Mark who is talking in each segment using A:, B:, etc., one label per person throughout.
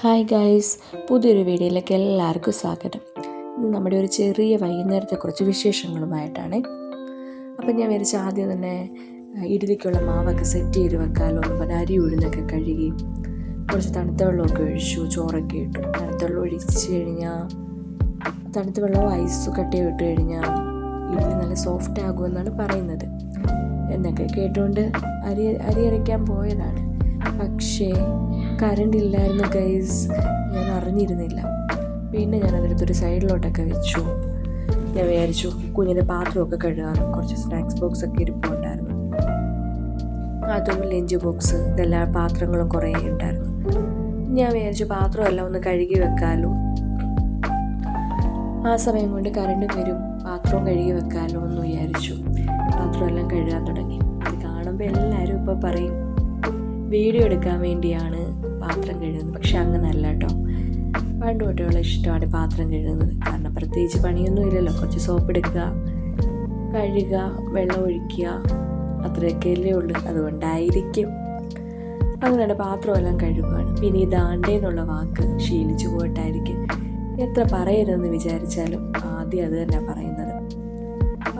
A: Hi guys, പുതിയൊരു വീഡിയോയിലേക്ക് എല്ലാവർക്കും സ്വാഗതം. ഇത് നമ്മുടെ ഒരു ചെറിയ വൈകുന്നേരത്തെ കുറച്ച് വിശേഷങ്ങളുമായിട്ടാണ്. അപ്പം ഞാൻ വിചാരിച്ച ആദ്യം തന്നെ ഇഡ്ഡലിക്കുള്ള മാവൊക്കെ സെറ്റ് ചെയ്ത് വെക്കാമല്ലോ എന്ന് പറഞ്ഞാൽ അരി ഉഴുന്നൊക്കെ കഴുകി കുറച്ച് തണുത്ത വെള്ളമൊക്കെ ഒഴിച്ചു, ചോറൊക്കെ ഇട്ടു. തണുത്ത വെള്ളം ഒഴിച്ച് കഴിഞ്ഞാൽ തണുത്ത വെള്ളവും ഐസ് കട്ടയും ഇട്ട് കഴിഞ്ഞാൽ ഇഡ്ഡലി നല്ല സോഫ്റ്റ് ആകുമെന്നാണ് പറയുന്നത് എന്നൊക്കെ കേട്ടുകൊണ്ട് അരി അരയ്ക്കാൻ പോയതാണ്. പക്ഷേ കറണ്ട് ഇല്ലായിരുന്നു ഗൈസ്, ഞാൻ അറിഞ്ഞിരുന്നില്ല. പിന്നെ ഞാൻ അതിനകത്തൊരു സൈഡിലോട്ടൊക്കെ വെച്ചു. ഞാൻ വിചാരിച്ചു കുഞ്ഞിൻ്റെ പാത്രമൊക്കെ കഴുകാനും കുറച്ച് സ്നാക്സ് ബോക്സൊക്കെ ഇരിപ്പുണ്ടായിരുന്നു, അതും ലഞ്ച് ബോക്സ്, ഇതെല്ലാം പാത്രങ്ങളും കുറേ ഉണ്ടായിരുന്നു. ഞാൻ വിചാരിച്ചു പാത്രമെല്ലാം ഒന്ന് കഴുകി വെക്കാമല്ലോ. ആ സമയം കൊണ്ട് കറണ്ട് വരും, പാത്രവും കഴുകി വെക്കാമല്ലോ എന്ന് വിചാരിച്ചു. പാത്രമെല്ലാം കഴുകാൻ തുടങ്ങി. ഇത് കാണുമ്പോൾ എല്ലാവരും ഇപ്പോൾ പറയും വീഡിയോ എടുക്കാൻ വേണ്ടിയാണ് പാത്രം കഴുകുന്നത്. പക്ഷെ അങ്ങനെയല്ല കേട്ടോ, പണ്ട് തൊട്ടുള്ള ഇഷ്ടമാണ് പാത്രം കഴുകുന്നത്. കാരണം പ്രത്യേകിച്ച് പണിയൊന്നും ഇല്ലല്ലോ. കുറച്ച് സോപ്പ് എടുക്കുക, കഴുകുക, വെള്ളം ഒഴിക്കുക, അത്രയൊക്കെയല്ലേ ഉള്ളൂ. അതുകൊണ്ടായിരിക്കും അങ്ങനെയാണ് പാത്രമെല്ലാം കഴുകുകയാണ്. പിന്നെ ഈ ദാണ്ടേന്നുള്ള വാക്ക് ശീലിച്ചു പോയിട്ടായിരിക്കും എത്ര പറയരുതെന്ന് വിചാരിച്ചാലും ആദ്യം അത് തന്നെ പറയുന്നത്.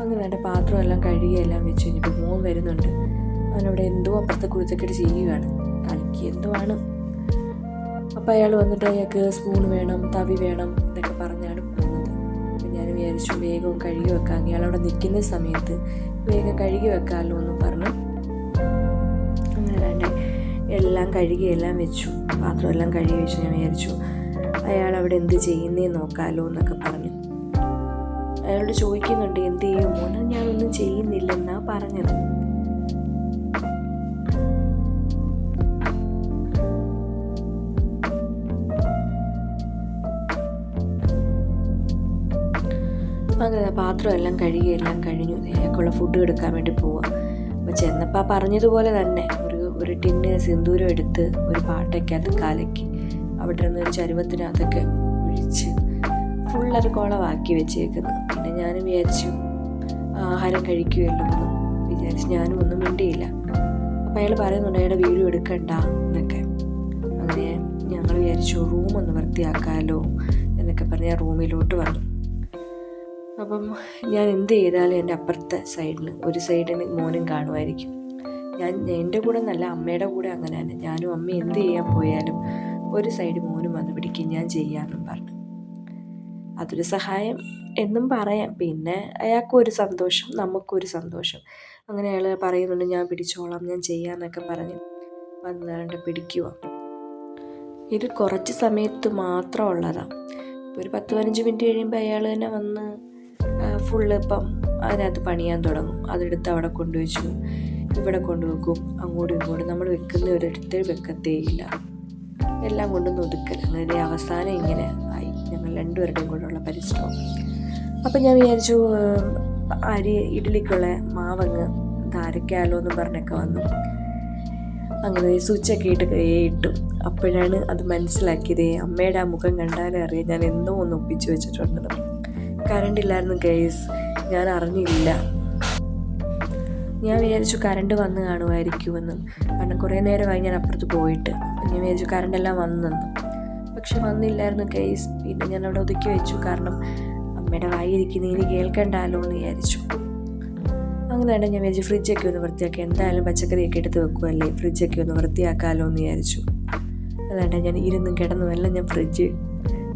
A: അങ്ങനെയാണ് പാത്രമെല്ലാം കഴുകിയെല്ലാം വെച്ച് കഴിഞ്ഞപ്പോൾ മോൻ വരുന്നുണ്ട്. അവനവിടെ എന്തോ അപ്പുറത്തെ കുരുത്തക്കെട്ട് ചെയ്യുകയാണ്, കളിക്ക് എന്തോ ആണ്. അപ്പം അയാൾ വന്നിട്ട് അയാൾക്ക് സ്പൂൺ വേണം, തവി വേണം എന്നൊക്കെ പറഞ്ഞാണ് പോകുന്നത്. അപ്പം ഞാൻ വിചാരിച്ചു വേഗം കഴുകി വെക്കാം, ഇയാളവിടെ നിൽക്കുന്ന സമയത്ത് വേഗം കഴുകി വെക്കാമല്ലോ എന്ന് പറഞ്ഞു. അങ്ങനെ വേണ്ടേ എല്ലാം കഴുകിയെല്ലാം വെച്ചു, പാത്രമെല്ലാം കഴുകി വെച്ചു. ഞാൻ വിചാരിച്ചു അയാൾ അവിടെ എന്ത് ചെയ്യുന്നേ നോക്കാമല്ലോ എന്നൊക്കെ പറഞ്ഞു. അയാളോട് ചോദിക്കുന്നുണ്ട് എന്ത് ചെയ്യും മോനെ. ഞാനൊന്നും ചെയ്യുന്നില്ലെന്നാണ് പറഞ്ഞത്. അങ്ങനെ പാത്രമെല്ലാം കഴുകിയെല്ലാം കഴിഞ്ഞു. അയാൾക്കുള്ള ഫുഡ് എടുക്കാൻ വേണ്ടി പോവാം. അപ്പോൾ ചെന്നപ്പോൾ പറഞ്ഞതുപോലെ തന്നെ ഒരു ടിന്ന് സിന്ദൂരം എടുത്ത് ഒരു പാട്ടൊക്കെ അത് കലക്കി അവിടെ നിന്ന് ഒരു ചരുവത്തിനകത്തൊക്കെ ഒഴിച്ച് ഫുള്ളൊരു കുളമാക്കി വെച്ചേക്കുന്നു. പിന്നെ ഞാൻ വിചാരിച്ചു ആഹാരം കഴിക്കുമല്ലോ എന്ന് വിചാരിച്ച് ഞാനും ഒന്നും മിണ്ടിയില്ല. അപ്പോൾ അയാൾ പറയുന്നുണ്ട് അയാളുടെ വീഡിയോ എടുക്കണ്ട എന്നൊക്കെ. അങ്ങനെ ഞങ്ങൾ വിചാരിച്ചു റൂമൊന്ന് വൃത്തിയാക്കാമല്ലോ എന്നൊക്കെ പറഞ്ഞ് ഞാൻ റൂമിലോട്ട് വന്നു. അപ്പം ഞാൻ എന്ത് ചെയ്താലും എൻ്റെ അപ്പുറത്തെ സൈഡിൽ ഒരു സൈഡിന് മോനും കാണുമായിരിക്കും. എൻ്റെ കൂടെ എന്നല്ല, അമ്മയുടെ കൂടെ അങ്ങനെ തന്നെ. ഞാനും അമ്മ എന്ത് ചെയ്യാൻ പോയാലും ഒരു സൈഡ് മോനും വന്ന് പിടിക്കും, ഞാൻ ചെയ്യാമെന്നും പറഞ്ഞു. അതൊരു സഹായം എന്നും പറയാം. പിന്നെ അയാൾക്കൊരു സന്തോഷം, നമുക്കൊരു സന്തോഷം. അങ്ങനെ അയാൾ പറയുന്നുണ്ട് ഞാൻ പിടിച്ചോളാം, ഞാൻ ചെയ്യാമെന്നൊക്കെ പറഞ്ഞ് വന്നാണ്ട് പിടിക്കുക. ഇത് കുറച്ച് സമയത്ത് മാത്രമുള്ളതാണ്. ഒരു 10-15 മിനിറ്റ് കഴിയുമ്പോൾ അയാൾ തന്നെ വന്ന് ഫുള്ള് ഇപ്പം അതിനകത്ത് പണിയാൻ തുടങ്ങും. അതെടുത്ത് അവിടെ കൊണ്ടുവച്ചു, ഇവിടെ കൊണ്ടുവെക്കും, അങ്ങോട്ടും ഇങ്ങോട്ടും. നമ്മൾ വെക്കുന്ന ഒരിടത്ത് വെക്കത്തേയില്ല, എല്ലാം കൊണ്ടൊന്ന് ഒതുക്കൽ. അങ്ങനെ അവസാനം ഇങ്ങനെ ആയി ഞങ്ങൾ രണ്ടുപേരുടെയും കൂടെയുള്ള പരിശ്രമം. അപ്പം ഞാൻ വിചാരിച്ചു ഇഡ്ഡലിക്കുള്ള മാവങ്ങ് അരയ്ക്കാമല്ലോ എന്ന് പറഞ്ഞൊക്കെ വന്നു. അങ്ങനെ സ്വിച്ചൊക്കെ ഇട്ടു. അപ്പോഴാണ് അത് മനസ്സിലാക്കിയത്. അമ്മയുടെ ആ മുഖം കണ്ടാലേ അറിയാം ഞാൻ എന്തോ ഒന്ന് ഒപ്പിച്ച് വെച്ചിട്ടുണ്ടെന്ന്. കറണ്ട് ഇല്ലായിരുന്നു ഗൈസ്, ഞാൻ അറിഞ്ഞില്ല. ഞാൻ വിചാരിച്ചു കറണ്ട് വന്ന് കാണുമായിരിക്കുമെന്നും. കാരണം കുറേ നേരമായി ഞാൻ അപ്പുറത്ത് പോയിട്ട്. അപ്പം ഞാൻ വിചാരിച്ചു കറണ്ടെല്ലാം വന്നെന്നും. പക്ഷെ വന്നില്ലായിരുന്നു ഗൈസ്. പിന്നെ ഞാൻ അവിടെ ഒതുക്കി വെച്ചു, കാരണം അമ്മയുടെ വായിരിക്കുന്ന ഇനി കേൾക്കണ്ടല്ലോ എന്ന് വിചാരിച്ചു. അങ്ങനെയാണ് ഞാൻ വിചാരിച്ചു ഫ്രിഡ്ജൊക്കെ ഒന്ന് വൃത്തിയാക്കി, എന്തായാലും പച്ചക്കറിയൊക്കെ എടുത്ത് വെക്കുമല്ലേ, ഫ്രിഡ്ജൊക്കെ ഒന്ന് വൃത്തിയാക്കാമല്ലോ എന്ന് വിചാരിച്ചു. അതാണ്ട് ഞാൻ ഇരുന്നും കിടന്നും എല്ലാം ഞാൻ ഫ്രിഡ്ജ്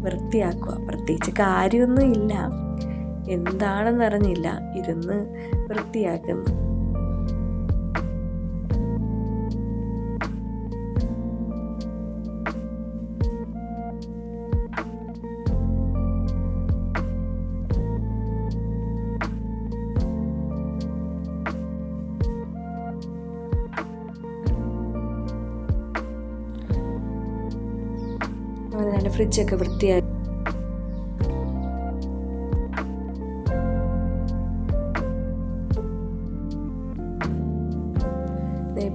A: വൃത്തിയാക്കുക. പ്രത്യേകിച്ച് കാര്യമൊന്നും ഇല്ല, എന്താണെന്നറിഞ്ഞില്ല, ഇരുന്ന് വൃത്തിയാക്കുന്നു. അങ്ങനെ ഞാൻ ഫ്രിഡ്ജൊക്കെ വൃത്തിയാക്കി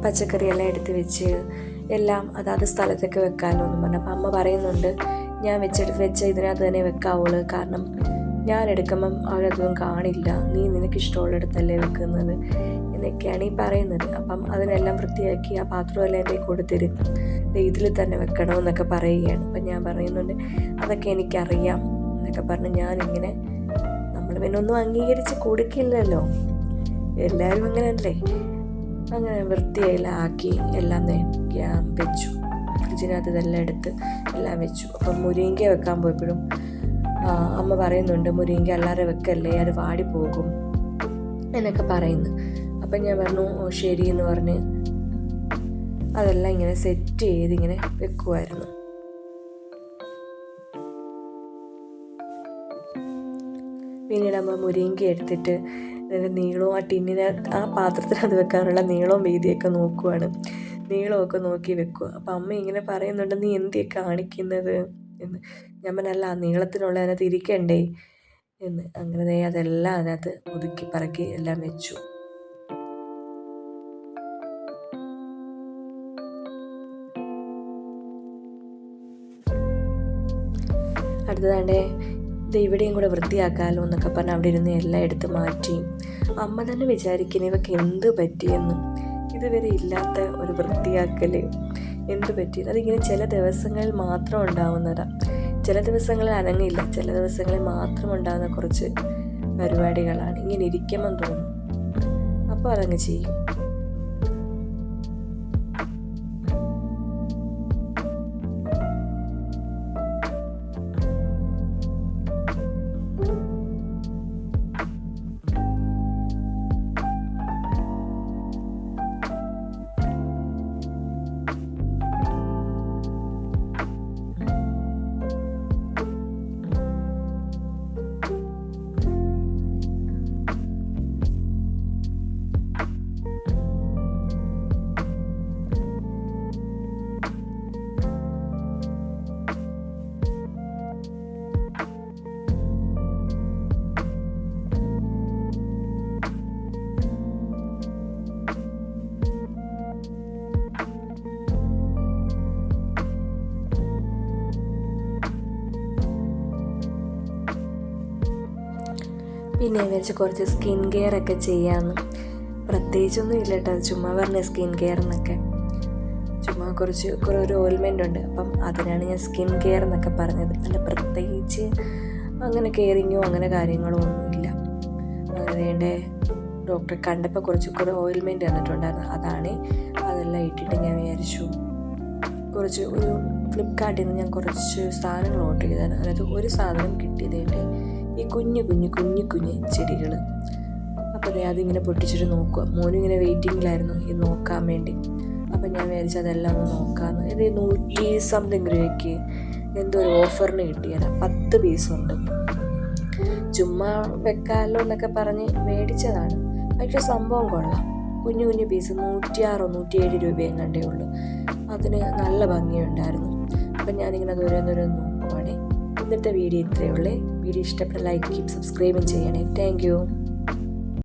A: പച്ചക്കറിയെല്ലാം എടുത്ത് വെച്ച് എല്ലാം അതാത് സ്ഥലത്തൊക്കെ വെക്കാമല്ലോ എന്ന് പറഞ്ഞു. അപ്പം അമ്മ പറയുന്നുണ്ട് ഞാൻ വെച്ച ഇതിനകത്ത് തന്നെ വെക്കാവുള്ളൂ, കാരണം ഞാൻ എടുക്കുമ്പം അവരതൊന്നും കാണില്ല, നീ നിനക്ക് ഇഷ്ടമുള്ളിടത്തല്ലേ വെക്കുന്നത് എന്നൊക്കെയാണ് ഈ പറയുന്നത്. അപ്പം അതിനെല്ലാം വൃത്തിയാക്കി ആ പാത്രമെല്ലാം എൻ്റെ കൊടുത്തരും, ഇതിൽ തന്നെ വെക്കണമെന്നൊക്കെ പറയുകയാണ്. അപ്പം ഞാൻ പറയുന്നുണ്ട് അതൊക്കെ എനിക്കറിയാം എന്നൊക്കെ പറഞ്ഞ് ഞാനിങ്ങനെ, നമ്മൾ പിന്നെ ഒന്നും അംഗീകരിച്ച് കൊടുക്കില്ലല്ലോ, എല്ലാവരും അങ്ങനെയല്ലേ. അങ്ങനെ വൃത്തിയെല്ലാം ആക്കി എല്ലാം വെച്ചു, ഫ്രിഡ്ജിനകത്ത് ഇതെല്ലാം എടുത്ത് എല്ലാം വെച്ചു. അപ്പം മുരിങ്ങ വെക്കാൻ പോയപ്പോഴും അമ്മ പറയുന്നുണ്ട് മുരിങ്ങ അല്ലാതെ വെക്കല്ലേ, അത് വാടിപ്പോകും എന്നൊക്കെ പറയുന്നു. അപ്പം ഞാൻ പറഞ്ഞു ശരി എന്ന് പറഞ്ഞ് അതെല്ലാം ഇങ്ങനെ സെറ്റ് ചെയ്ത് ഇങ്ങനെ വെക്കുമായിരുന്നു. പിന്നീട് അമ്മ മുരിങ്ങ എടുത്തിട്ട് നീളവും ആ ടിന്നിന് ആ പാത്രത്തിനകത്ത് വെക്കാനുള്ള നീളവും വീതിയൊക്കെ നോക്കുവാണ്, നീളമൊക്കെ നോക്കി വെക്കുക. അപ്പം അമ്മ ഇങ്ങനെ പറയുന്നുണ്ട് നീ എന്തിയെ കാണിക്കുന്നത് എന്ന്. ഞാൻ പറഞ്ഞല്ല ആ നീളത്തിനുള്ള അതിനകത്ത് ഇരിക്കണ്ടേ എന്ന്. അങ്ങനെ അതെല്ലാം അതിനകത്ത് ഒതുക്കി പറക്കി എല്ലാം വെച്ചു. അടുത്തതാണ്ടേ ഇത് ഇവിടെയും കൂടെ വൃത്തിയാക്കാമല്ലോ എന്നൊക്കെ പറഞ്ഞ് അവിടെ ഇരുന്ന് എല്ലാം എടുത്ത് മാറ്റി. അമ്മ തന്നെ വിചാരിക്കുന്നു ഇവക്ക് എന്ത് പറ്റിയെന്ന്, ഇതുവരെ ഇല്ലാത്ത ഒരു വൃത്തിയാക്കൽ എന്ത് പറ്റിയത്. അതിങ്ങനെ ചില ദിവസങ്ങളിൽ മാത്രം ഉണ്ടാവുന്നതാണ്, ചില ദിവസങ്ങളിൽ അനങ്ങില്ല, ചില ദിവസങ്ങളിൽ മാത്രം ഉണ്ടാകുന്ന കുറച്ച് പരിപാടികളാണ്. ഇങ്ങനെ ഇരിക്കുമെന്ന് തോന്നും, അപ്പോൾ അതങ്ങ് ചെയ്യും. പിന്നെ വിചാരിച്ച് കുറച്ച് സ്കിൻ കെയർ ഒക്കെ ചെയ്യാമെന്ന്. പ്രത്യേകിച്ചൊന്നും ഇല്ല കേട്ടോ, ചുമ്മാ പറഞ്ഞ സ്കിൻ കെയർ എന്നൊക്കെ, ചുമ്മാ ഒരു ഓയിൽമെൻ്റ് ഉണ്ട്, അപ്പം അതിനാണ് ഞാൻ സ്കിൻ കെയർ എന്നൊക്കെ പറഞ്ഞത്. അല്ല പ്രത്യേകിച്ച് അങ്ങനെ കെയറിങ്ങോ അങ്ങനെ കാര്യങ്ങളോ ഒന്നുമില്ല. അങ്ങനെ ഡോക്ടറെ കണ്ടപ്പോൾ കുറേ ഓയിൽമെൻറ്റ് തന്നിട്ടുണ്ടായിരുന്നു, അതാണ്. അതെല്ലാം ഇട്ടിട്ട് ഞാൻ വിചാരിച്ചു ഒരു ഫ്ലിപ്കാർട്ടിൽ നിന്ന് ഞാൻ കുറച്ച് സാധനങ്ങൾ ഓർഡർ ചെയ്താണ്. അതായത് ഒരു സാധനം കിട്ടിയതായിട്ട് ഈ കുഞ്ഞു ചെടികൾ. അപ്പോൾ അതിങ്ങനെ പൊട്ടിച്ചിട്ട് നോക്കുക. മോനും ഇങ്ങനെ വെയിറ്റിങ്ങിലായിരുന്നു ഇത് നോക്കാൻ വേണ്ടി. അപ്പം ഞാൻ വിചാരിച്ചു അതെല്ലാം ഒന്ന് നോക്കാമെന്ന്. ഇത് 100 സംതിങ് രൂപയ്ക്ക് എന്തോ ഒരു ഓഫറിന് കിട്ടിയതാണ്, 10 പീസുണ്ട്. ചുമ്മാ വെക്കാമല്ലോ എന്നൊക്കെ പറഞ്ഞ് മേടിച്ചതാണ്. പക്ഷെ സംഭവം കൊള്ളാം, കുഞ്ഞു പീസ് 106 107 രൂപയും കണ്ടേ ഉള്ളൂ. അതിന് നല്ല ഭംഗിയുണ്ടായിരുന്നു. അപ്പം ഞാനിങ്ങനെ ദൂരെ നോക്കുവാണേ. ഇന്നത്തെ വീഡിയോ ഇത്രയേ ഉള്ളൂ. വീഡിയോ ഇഷ്ടപ്പെട്ട ലൈക്ക് സബ്സ്ക്രൈബും ചെയ്യണേ. Thank you.